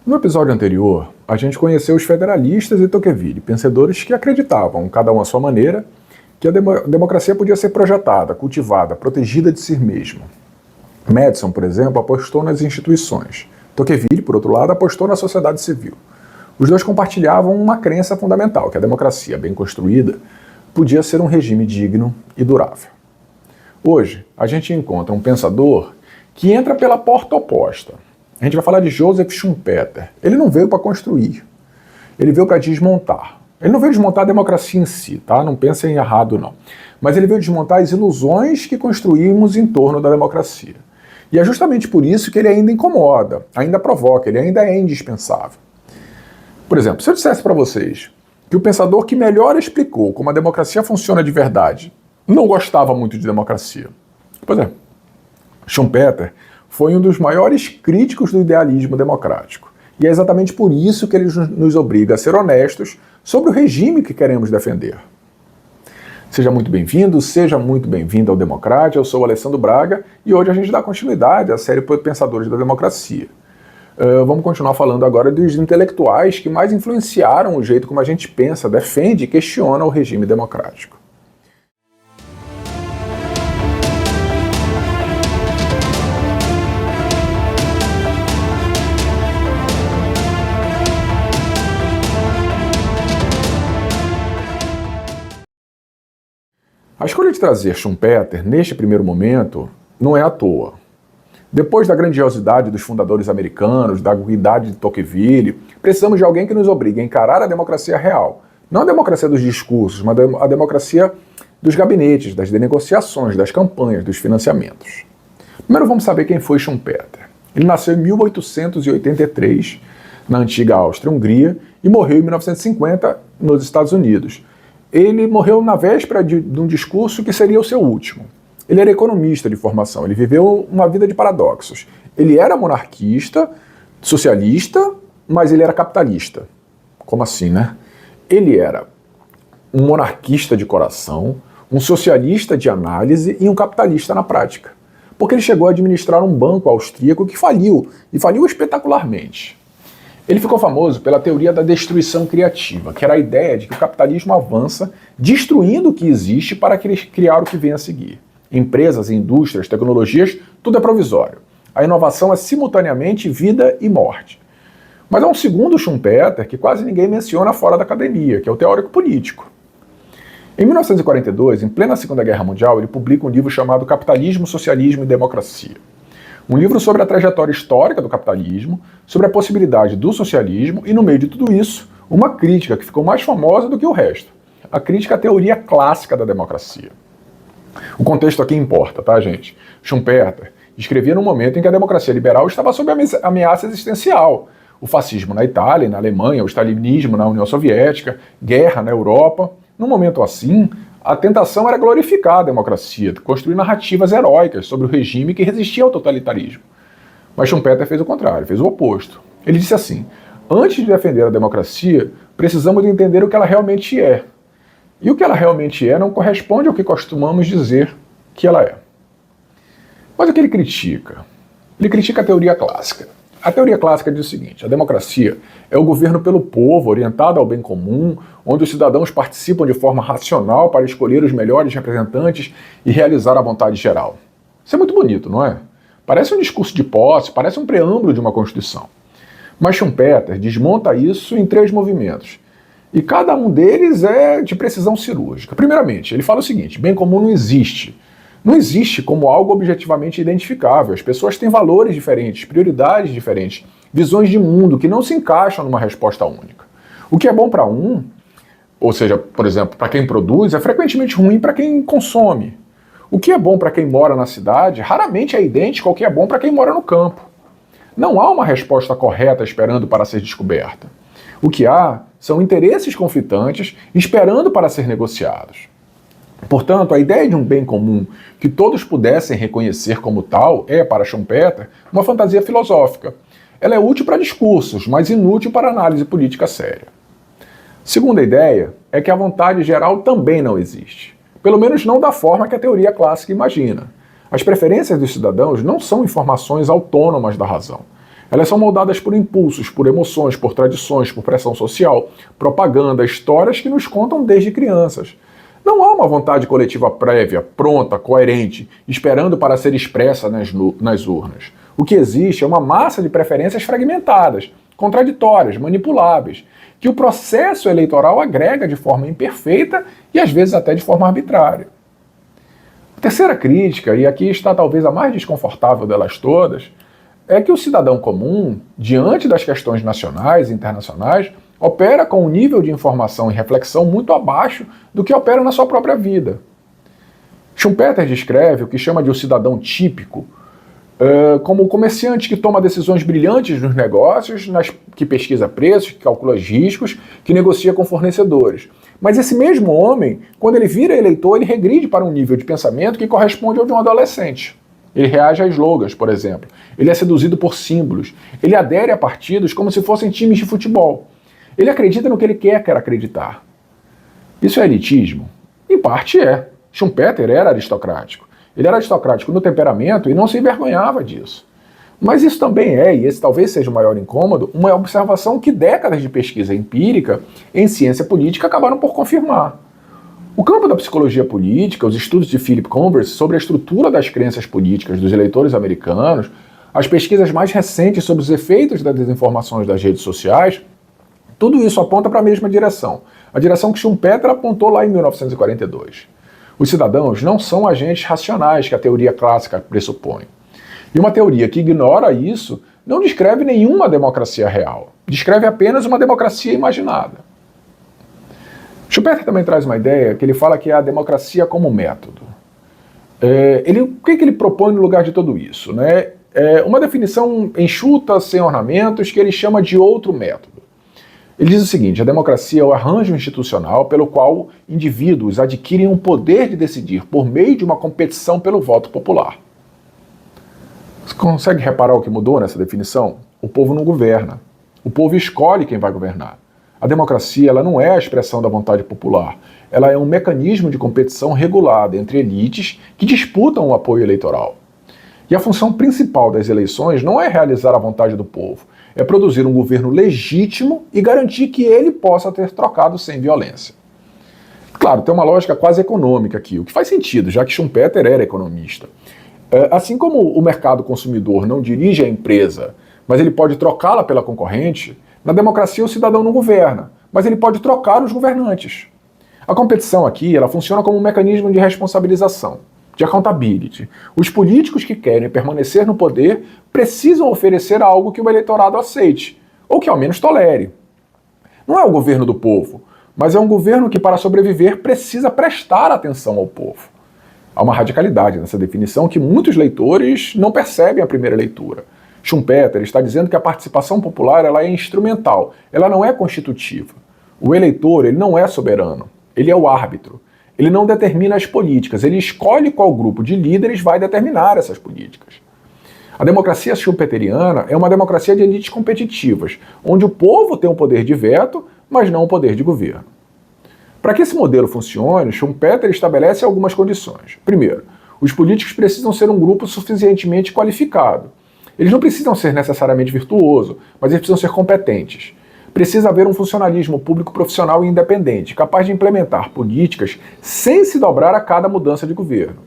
No episódio anterior, a gente conheceu os federalistas e Tocqueville, pensadores que acreditavam, cada um à sua maneira, que a democracia podia ser projetada, cultivada, protegida de si mesma. Madison, por exemplo, apostou nas instituições. Tocqueville, por outro lado, apostou na sociedade civil. Os dois compartilhavam uma crença fundamental, que a democracia, bem construída, podia ser um regime digno e durável. Hoje, a gente encontra um pensador que entra pela porta oposta. A gente vai falar de Joseph Schumpeter. Ele não veio para construir, ele veio para desmontar. Ele não veio desmontar a democracia em si, tá? Não pensem errado, não. Mas ele veio desmontar as ilusões que construímos em torno da democracia. E é justamente por isso que ele ainda incomoda, ainda provoca, ele ainda é indispensável. Por exemplo, se eu dissesse para vocês que o pensador que melhor explicou como a democracia funciona de verdade não gostava muito de democracia. Pois é, Schumpeter foi um dos maiores críticos do idealismo democrático. E é exatamente por isso que ele nos obriga a ser honestos sobre o regime que queremos defender. Seja muito bem-vindo, seja muito bem-vinda ao Democrate. Eu sou o Alessandro Braga e hoje a gente dá continuidade à série Pensadores da Democracia. Vamos continuar falando agora dos intelectuais que mais influenciaram o jeito como a gente pensa, defende e questiona o regime democrático. A escolha de trazer Schumpeter, neste primeiro momento, não é à toa. Depois da grandiosidade dos fundadores americanos, da aguidade de Tocqueville, precisamos de alguém que nos obrigue a encarar a democracia real. Não a democracia dos discursos, mas a democracia dos gabinetes, das negociações, das campanhas, dos financiamentos. Primeiro vamos saber quem foi Schumpeter. Ele nasceu em 1883, na antiga Áustria-Hungria, e morreu em 1950, nos Estados Unidos. Ele morreu na véspera de um discurso que seria o seu último. Ele era economista de formação, ele viveu uma vida de paradoxos. Ele era monarquista, socialista, mas ele era capitalista. Como assim, né? Ele era um monarquista de coração, um socialista de análise e um capitalista na prática. Porque ele chegou a administrar um banco austríaco que faliu, e faliu espetacularmente. Ele ficou famoso pela teoria da destruição criativa, que era a ideia de que o capitalismo avança destruindo o que existe para criar o que vem a seguir. Empresas, indústrias, tecnologias, tudo é provisório. A inovação é simultaneamente vida e morte. Mas há um segundo Schumpeter que quase ninguém menciona fora da academia, que é o teórico político. Em 1942, em plena Segunda Guerra Mundial, ele publica um livro chamado Capitalismo, Socialismo e Democracia. Um livro sobre a trajetória histórica do capitalismo, sobre a possibilidade do socialismo e, no meio de tudo isso, uma crítica que ficou mais famosa do que o resto. A crítica à teoria clássica da democracia. O contexto aqui importa, tá, gente? Schumpeter escrevia num momento em que a democracia liberal estava sob ameaça existencial. O fascismo na Itália e na Alemanha, o stalinismo na União Soviética, guerra na Europa. Num momento assim, a tentação era glorificar a democracia, construir narrativas heróicas sobre o regime que resistia ao totalitarismo. Mas Schumpeter fez o contrário, fez o oposto. Ele disse assim: antes de defender a democracia, precisamos de entender o que ela realmente é. E o que ela realmente é não corresponde ao que costumamos dizer que ela é. Mas o que ele critica? Ele critica a teoria clássica. A teoria clássica diz o seguinte: a democracia é o governo pelo povo, orientado ao bem comum, onde os cidadãos participam de forma racional para escolher os melhores representantes e realizar a vontade geral. Isso é muito bonito, não é? Parece um discurso de posse, parece um preâmbulo de uma Constituição. Mas Schumpeter desmonta isso em 3 movimentos. E cada um deles é de precisão cirúrgica. Primeiramente, ele fala o seguinte: bem comum não existe. Não existe como algo objetivamente identificável. As pessoas têm valores diferentes, prioridades diferentes, visões de mundo que não se encaixam numa resposta única. O que é bom para um, ou seja, por exemplo, para quem produz, é frequentemente ruim para quem consome. O que é bom para quem mora na cidade raramente é idêntico ao que é bom para quem mora no campo. Não há uma resposta correta esperando para ser descoberta. O que há são interesses conflitantes esperando para ser negociados. Portanto, a ideia de um bem comum que todos pudessem reconhecer como tal é, para Schumpeter, uma fantasia filosófica. Ela é útil para discursos, mas inútil para análise política séria. Segunda ideia é que a vontade geral também não existe. Pelo menos não da forma que a teoria clássica imagina. As preferências dos cidadãos não são informações autônomas da razão. Elas são moldadas por impulsos, por emoções, por tradições, por pressão social, propaganda, histórias que nos contam desde crianças. Não há uma vontade coletiva prévia, pronta, coerente, esperando para ser expressa nas urnas. O que existe é uma massa de preferências fragmentadas, contraditórias, manipuláveis, que o processo eleitoral agrega de forma imperfeita e às vezes até de forma arbitrária. A terceira crítica, e aqui está talvez a mais desconfortável delas todas, é que o cidadão comum, diante das questões nacionais e internacionais, opera com um nível de informação e reflexão muito abaixo do que opera na sua própria vida. Schumpeter descreve o que chama de um cidadão típico como o comerciante que toma decisões brilhantes nos negócios, que pesquisa preços, que calcula riscos, que negocia com fornecedores. Mas esse mesmo homem, quando ele vira eleitor, ele regride para um nível de pensamento que corresponde ao de um adolescente. Ele reage a slogans, por exemplo. Ele é seduzido por símbolos. Ele adere a partidos como se fossem times de futebol. Ele acredita no que ele quer acreditar. Isso é elitismo? Em parte é. Schumpeter era aristocrático. Ele era aristocrático no temperamento e não se envergonhava disso. Mas isso também é, e esse talvez seja o maior incômodo, uma observação que décadas de pesquisa empírica em ciência política acabaram por confirmar. O campo da psicologia política, os estudos de Philip Converse sobre a estrutura das crenças políticas dos eleitores americanos, as pesquisas mais recentes sobre os efeitos das desinformações das redes sociais, tudo isso aponta para a mesma direção, a direção que Schumpeter apontou lá em 1942. Os cidadãos não são agentes racionais que a teoria clássica pressupõe. E uma teoria que ignora isso não descreve nenhuma democracia real, descreve apenas uma democracia imaginada. Schumpeter também traz uma ideia que ele fala que é a democracia como método. O que ele propõe no lugar de tudo isso? Né? Uma definição enxuta, sem ornamentos, que ele chama de outro método. Ele diz o seguinte: a democracia é o arranjo institucional pelo qual indivíduos adquirem um poder de decidir por meio de uma competição pelo voto popular. Você consegue reparar o que mudou nessa definição? O povo não governa. O povo escolhe quem vai governar. A democracia ela não é a expressão da vontade popular. Ela é um mecanismo de competição regulada entre elites que disputam o apoio eleitoral. E a função principal das eleições não é realizar a vontade do povo, é produzir um governo legítimo e garantir que ele possa ter trocado sem violência. Claro, tem uma lógica quase econômica aqui, o que faz sentido, já que Schumpeter era economista. Assim como o mercado consumidor não dirige a empresa, mas ele pode trocá-la pela concorrente, na democracia o cidadão não governa, mas ele pode trocar os governantes. A competição aqui ela funciona como um mecanismo de responsabilização, de accountability. Os políticos que querem permanecer no poder precisam oferecer algo que o eleitorado aceite, ou que ao menos tolere. Não é o governo do povo, mas é um governo que, para sobreviver, precisa prestar atenção ao povo. Há uma radicalidade nessa definição que muitos leitores não percebem à primeira leitura. Schumpeter está dizendo que a participação popular ela é instrumental, ela não é constitutiva. O eleitor ele não é soberano, ele é o árbitro. Ele não determina as políticas, ele escolhe qual grupo de líderes vai determinar essas políticas. A democracia schumpeteriana é uma democracia de elites competitivas, onde o povo tem o poder de veto, mas não o poder de governo. Para que esse modelo funcione, Schumpeter estabelece algumas condições. Primeiro, os políticos precisam ser um grupo suficientemente qualificado. Eles não precisam ser necessariamente virtuosos, mas eles precisam ser competentes. Precisa haver um funcionalismo público profissional e independente, capaz de implementar políticas sem se dobrar a cada mudança de governo.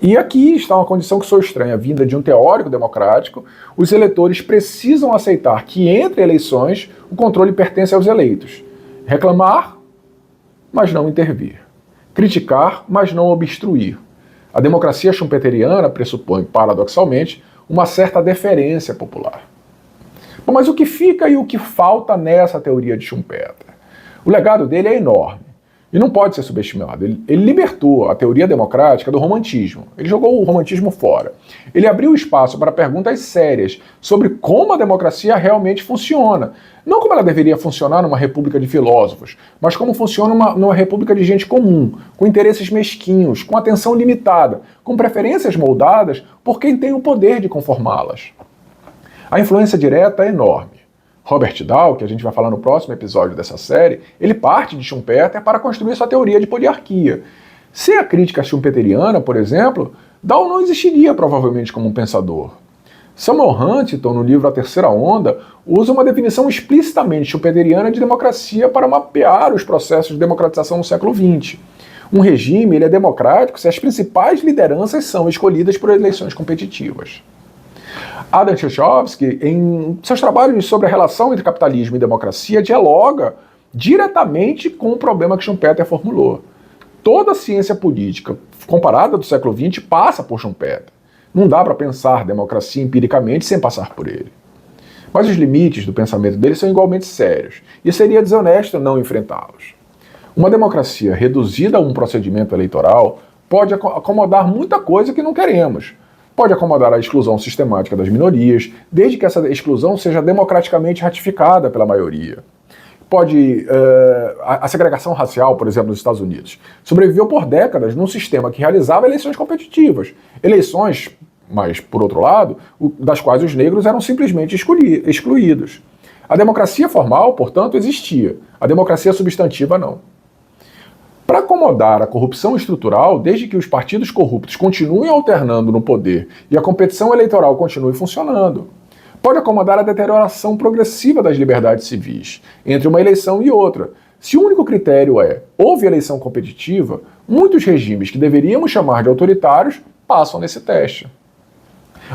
E aqui está uma condição que sou estranha, vinda de um teórico democrático: os eleitores precisam aceitar que entre eleições o controle pertence aos eleitos. Reclamar, mas não intervir. Criticar, mas não obstruir. A democracia schumpeteriana pressupõe, paradoxalmente, uma certa deferência popular. Bom, mas o que fica e o que falta nessa teoria de Schumpeter? O legado dele é enorme e não pode ser subestimado. Ele libertou a teoria democrática do romantismo. Ele jogou o romantismo fora. Ele abriu espaço para perguntas sérias sobre como a democracia realmente funciona. Não como ela deveria funcionar numa república de filósofos, mas como funciona numa república de gente comum, com interesses mesquinhos, com atenção limitada, com preferências moldadas por quem tem o poder de conformá-las. A influência direta é enorme. Robert Dahl, que a gente vai falar no próximo episódio dessa série, ele parte de Schumpeter para construir sua teoria de poliarquia. Sem a crítica schumpeteriana, por exemplo, Dahl não existiria provavelmente como um pensador. Samuel Huntington, no livro A Terceira Onda, usa uma definição explicitamente schumpeteriana de democracia para mapear os processos de democratização no século XX. Um regime ele é democrático se as principais lideranças são escolhidas por eleições competitivas. Adam Tchaikovsky, em seus trabalhos sobre a relação entre capitalismo e democracia, dialoga diretamente com o problema que Schumpeter formulou. Toda a ciência política comparada do século XX passa por Schumpeter. Não dá para pensar democracia empiricamente sem passar por ele. Mas os limites do pensamento dele são igualmente sérios, e seria desonesto não enfrentá-los. Uma democracia reduzida a um procedimento eleitoral pode acomodar muita coisa que não queremos. Pode acomodar a exclusão sistemática das minorias, desde que essa exclusão seja democraticamente ratificada pela maioria. A segregação racial, por exemplo, nos Estados Unidos, sobreviveu por décadas num sistema que realizava eleições competitivas. Eleições, mas, por outro lado, das quais os negros eram simplesmente excluídos. A democracia formal, portanto, existia. A democracia substantiva, não. Para acomodar a corrupção estrutural, desde que os partidos corruptos continuem alternando no poder e a competição eleitoral continue funcionando. Pode acomodar a deterioração progressiva das liberdades civis, entre uma eleição e outra. Se o único critério é houve eleição competitiva, muitos regimes que deveríamos chamar de autoritários passam nesse teste.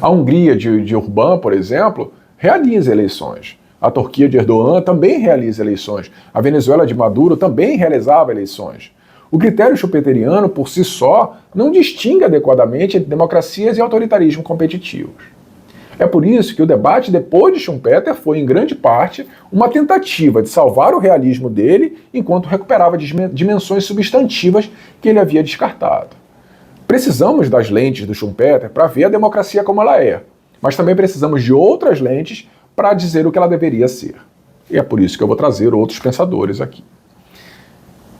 A Hungria de Orbán, por exemplo, realiza eleições. A Turquia de Erdogan também realiza eleições. A Venezuela de Maduro também realizava eleições. O critério schumpeteriano, por si só, não distingue adequadamente entre democracias e autoritarismo competitivos. É por isso que o debate depois de Schumpeter foi, em grande parte, uma tentativa de salvar o realismo dele enquanto recuperava dimensões substantivas que ele havia descartado. Precisamos das lentes do Schumpeter para ver a democracia como ela é, mas também precisamos de outras lentes para dizer o que ela deveria ser. E é por isso que eu vou trazer outros pensadores aqui.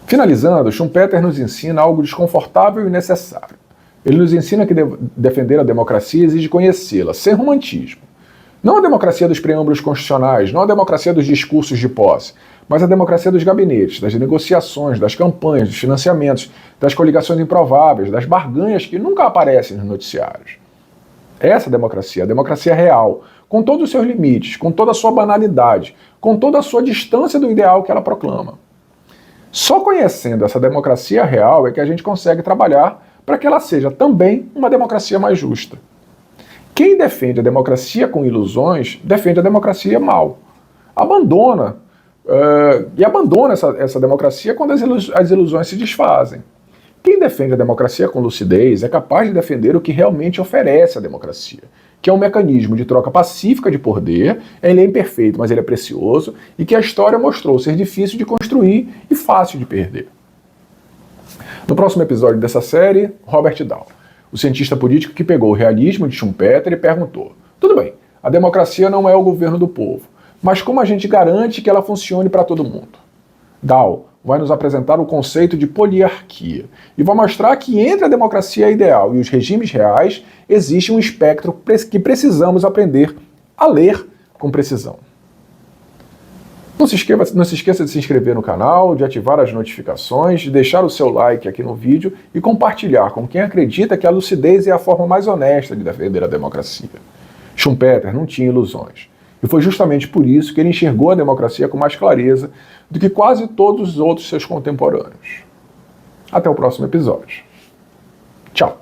Finalizando, Schumpeter nos ensina algo desconfortável e necessário. Ele nos ensina que defender a democracia exige conhecê-la, sem romantismo. Não a democracia dos preâmbulos constitucionais, não a democracia dos discursos de posse, mas a democracia dos gabinetes, das negociações, das campanhas, dos financiamentos, das coligações improváveis, das barganhas que nunca aparecem nos noticiários. Essa democracia, a democracia real, com todos os seus limites, com toda a sua banalidade, com toda a sua distância do ideal que ela proclama. Só conhecendo essa democracia real é que a gente consegue trabalhar para que ela seja também uma democracia mais justa. Quem defende a democracia com ilusões, defende a democracia mal. Abandona essa democracia quando as ilusões se desfazem. Quem defende a democracia com lucidez é capaz de defender o que realmente oferece a democracia, que é um mecanismo de troca pacífica de poder. Ele é imperfeito, mas ele é precioso, e que a história mostrou ser difícil de construir e fácil de perder. No próximo episódio dessa série, Robert Dahl, o cientista político que pegou o realismo de Schumpeter e perguntou: tudo bem, a democracia não é o governo do povo, mas como a gente garante que ela funcione para todo mundo? Dahl vai nos apresentar o conceito de poliarquia e vai mostrar que entre a democracia ideal e os regimes reais existe um espectro que precisamos aprender a ler com precisão. Não se esqueça de se inscrever no canal, de ativar as notificações, de deixar o seu like aqui no vídeo e compartilhar com quem acredita que a lucidez é a forma mais honesta de defender a democracia. Schumpeter não tinha ilusões. E foi justamente por isso que ele enxergou a democracia com mais clareza do que quase todos os outros seus contemporâneos. Até o próximo episódio. Tchau.